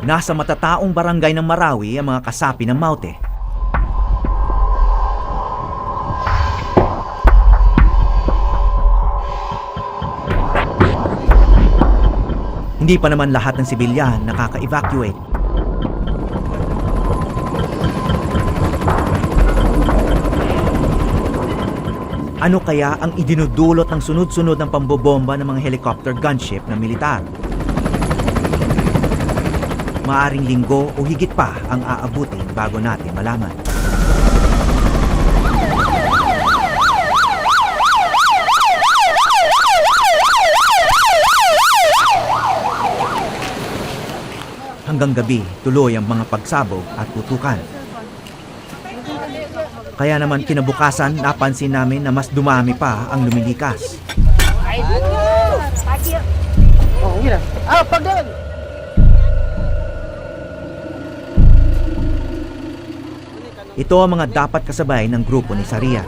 Nasa matataong barangay ng Marawi ang mga kasapi ng Maute. Hindi pa naman lahat ng sibilyan nakaka-evacuate. Ano kaya ang idinudulot ng sunod-sunod ng pambobomba ng mga helicopter gunship ng militar? Maaring linggo o higit pa ang aabutin bago natin malaman. Hanggang gabi, tuloy ang mga pagsabog at putukan. Kaya naman kinabukasan, napansin namin na mas dumami pa ang lumilikas. Ito ang mga dapat kasabay ng grupo ni Saria.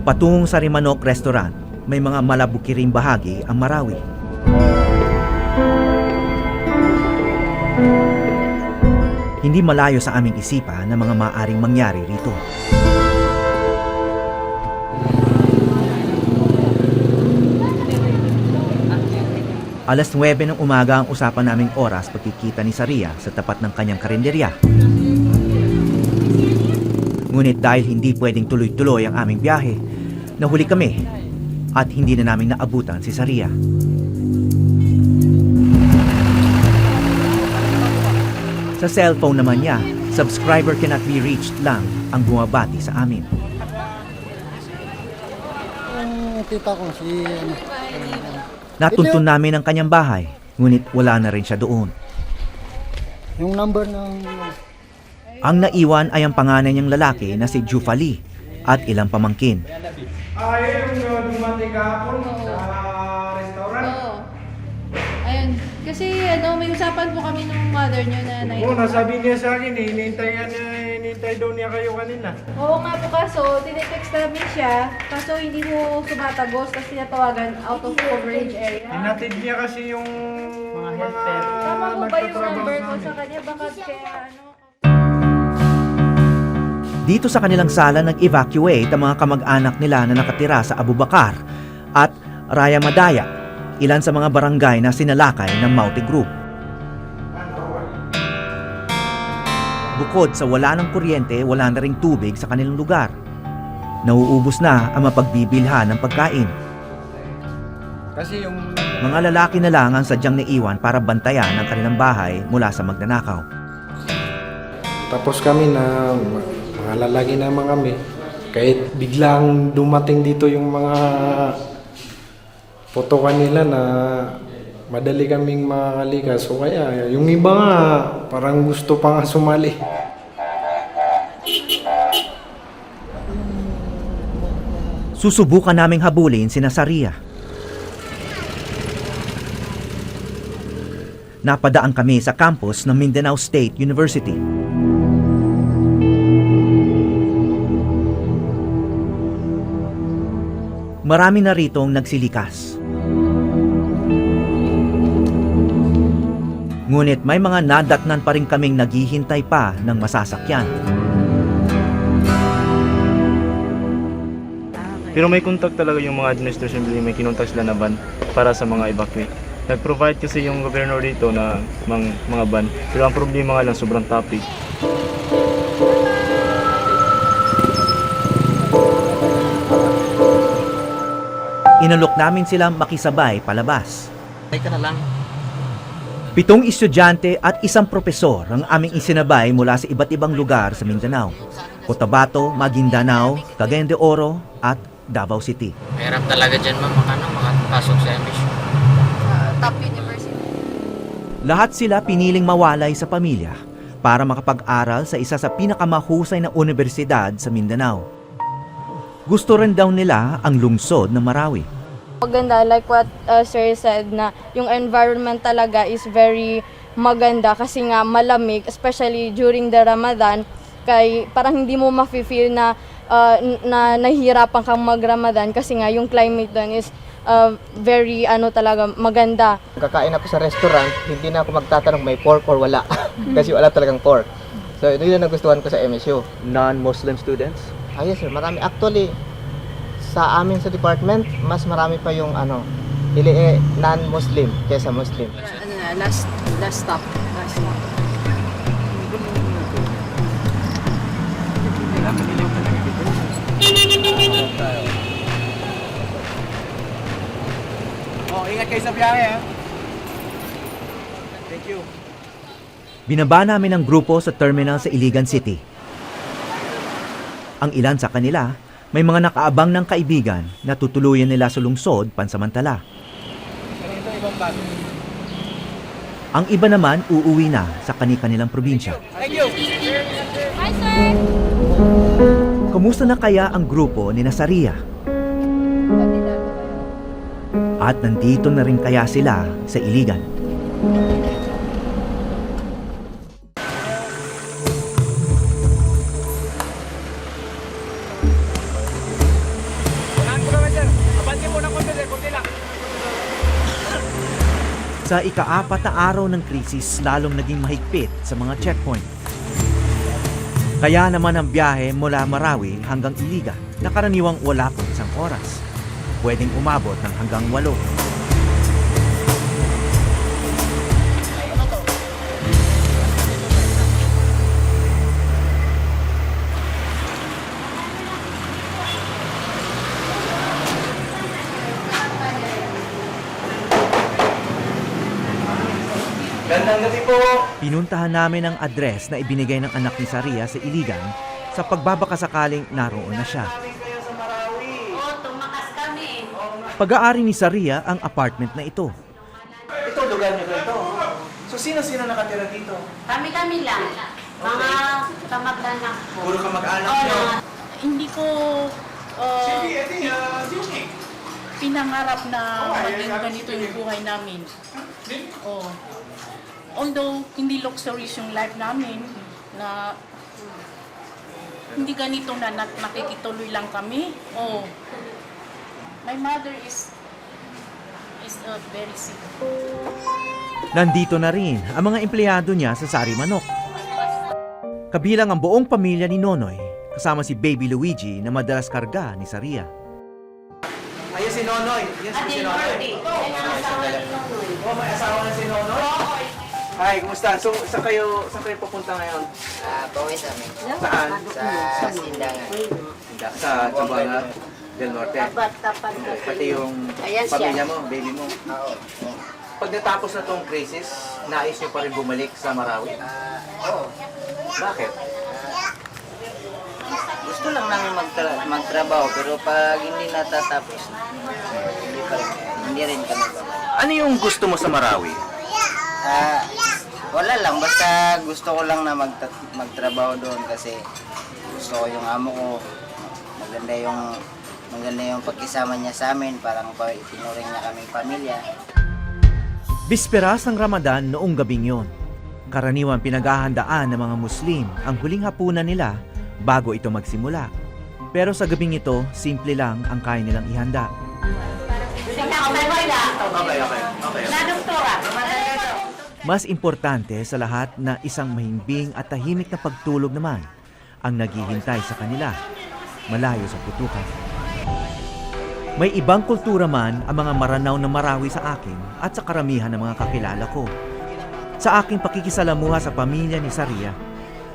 Patungong sa Rimanok Restaurant, may mga malabukiring bahagi ang Marawi. Hindi malayo sa aming isipan na mga maaaring mangyari rito. Alas 9 ng umaga ang usapan naming oras pagkikita ni Saria sa tapat ng kanyang karinderya. Ngunit dahil hindi pwedeng tuloy-tuloy ang aming biyahe, nahuli kami at hindi na namin naabutan si Saria. Sa cellphone naman niya, subscriber cannot be reached lang ang bumabati sa amin. Tita ko si Natuntun namin ang kanyang bahay, ngunit wala na rin siya doon. yung number ng Ang naiwan ay ang panganay niyang lalaki na si Jufali at ilang pamangkin. Yung dumating kahapon sa restaurant. Oo. Ayun. Kasi may usapan po kami ng mother niyo na Oo, nasabi niya sa akin hinihintay daw niya kayo kanina. Oo nga po, kaso tinetext namin siya, kaso hindi mo sumatagos kasi tinatawagan out of coverage area. Hinatid niya kasi yung mga helper. Tama po ba yung number ko sa kanya? Baka kaya Dito sa kanilang sala nag-evacuate ang mga kamag-anak nila na nakatira sa Abu Bakar at Raya Madaya, ilan sa mga barangay na sinalakay ng Maute Group. Bukod sa wala ng kuryente, wala na ring tubig sa kanilang lugar. Nauubos na ang mapagbibilhan ng pagkain. Kasi yung Mga lalaki na lang ang sadyang naiwan para bantayan ang kanilang bahay mula sa magnanakaw. Tapos kami na mga lalaki naman kami. Kahit biglang dumating dito yung mga potokan nila na madali kaming makakalikas. So kaya yung iba nga parang gusto pa nga sumali. Susubukan naming habulin sina Saria. Napadaan kami sa campus ng Mindanao State University. Marami na ritong nagsilikas. Ngunit may mga nadatnan pa rin kaming naghihintay pa ng masasakyan. Pero may contact talaga yung mga administration building, may kinontak sila na van para sa mga evacuate. Nag-provide kasi yung governor dito na mga van. Pero ang problema nga lang, sobrang topic. Inalok namin silang makisabay palabas. ay ka na lang. 7 estudyante at 1 propesor ang aming isinabay mula sa iba't ibang lugar sa Mindanao. Cotabato, Maguindanao, Cagayan de Oro at Davao City. Mahirap talaga dyan ma'am makapasok sa emission. top university. Lahat sila piniling mawalay sa pamilya para makapag-aral sa isa sa pinakamahusay na universidad sa Mindanao. Gusto rin daw nila ang lungsod ng Marawi. Maganda, like what Sir said, na yung environment talaga is very maganda kasi nga malamig, especially during the Ramadan, kay parang hindi mo mafe-feel na na nahihirapan kang mag-Ramadan kasi nga yung climate doon is very talaga maganda. Kakain ako sa restaurant, hindi na ako magtatanong may pork or wala. Kasi wala talagang pork. So, ito yung nagustuhan ko sa MSU. Non-Muslim students? Yes sir, marami. Actually, sa amin sa department, mas marami pa yung non-Muslim kaysa Muslim. Last stop. Ingat kayo sa biyahe, ha? Thank you. Binaba namin ang grupo sa terminal sa Iligan City. Ang ilan sa kanila, may mga nakaabang ng kaibigan na tutuluyan nila sa lungsod pansamantala. Ang iba naman uuwi na sa kani-kanilang probinsya. Kumusta na kaya ang grupo ni Nazaria? At nandito na rin kaya sila sa Iligan? Sa ika-4 na araw ng krisis, lalong naging mahigpit sa mga checkpoint. Kaya naman ang biyahe mula Marawi hanggang Iligan na karaniwang wala pang 1 oras. Pwedeng umabot ng hanggang 8. Gandang gabi po. Pinuntahan namin ang address na ibinigay ng anak ni Saria sa Iligan sa pagbabakasakaling naroon na siya. Pag-aari ni Saria ang apartment na ito. Ito, lugar niyo ito. So, sino-sino nakatira dito? Kami-kami lang. Mga kamag-anak ko. Puro kamag-anak niyo. Hindi ko pinangarap na maging ganito yung buhay namin. Although hindi luxurious yung life namin, na hindi ganito na nakikituloy lang kami. My mother is very sick. Nandito na rin ang mga empleyado niya sa Sari Manok. Kabilang ang buong pamilya ni Nonoy, kasama si Baby Luigi na madalas karga ni Saria. Ayun si Nonoy. Yes, si Nonoy. May asawa na si Nonoy? Hi, kumusta? So, saan kayo pupunta ngayon? Pauwi sa amin. Saan? Sa Sindangan. Sa Chambuanga del Norte. Tapat. Pati yung Ayan siya. pamilya mo, baby mo. Oo. Pag natapos na tong crisis, nais niyo pa rin bumalik sa Marawi? Oo. Bakit? Gusto lang namin magtrabaho, pero pag hindi natatapos, hindi rin kami babalik. Ano yung gusto mo sa Marawi? Wala lang, basta gusto ko lang na magtrabaho doon kasi gusto ko yung amo ko, maganda yung pagkisama niya sa amin, parang itinuring niya kaming pamilya. Bisperas ng Ramadan noong gabing yon. Karaniwan pinaghahandaan ng mga Muslim ang huling hapunan nila bago ito magsimula. Pero sa gabing ito, simple lang ang kaya nilang ihanda. Mas importante sa lahat na isang mahimbing at tahimik na pagtulog naman ang naghihintay sa kanila, malayo sa putukan. May ibang kultura man ang mga maranaw na Marawi sa akin at sa karamihan ng mga kakilala ko. Sa aking pakikisalamuha sa pamilya ni Saria,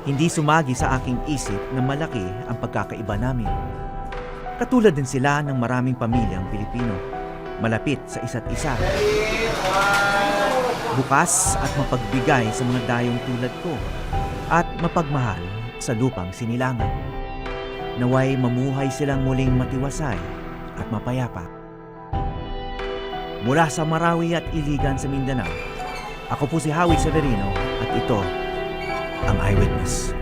hindi sumagi sa aking isip na malaki ang pagkakaiba namin. Katulad din sila ng maraming pamilyang Pilipino, malapit sa isa't isa. Bukas at mapagbigay sa mga dayong tulad ko at mapagmahal sa lupang sinilangan. Naway mamuhay silang muling matiwasay at mapayapa. Mula sa Marawi at Iligan sa Mindanao, ako po si Howie Severino at ito ang Eyewitness.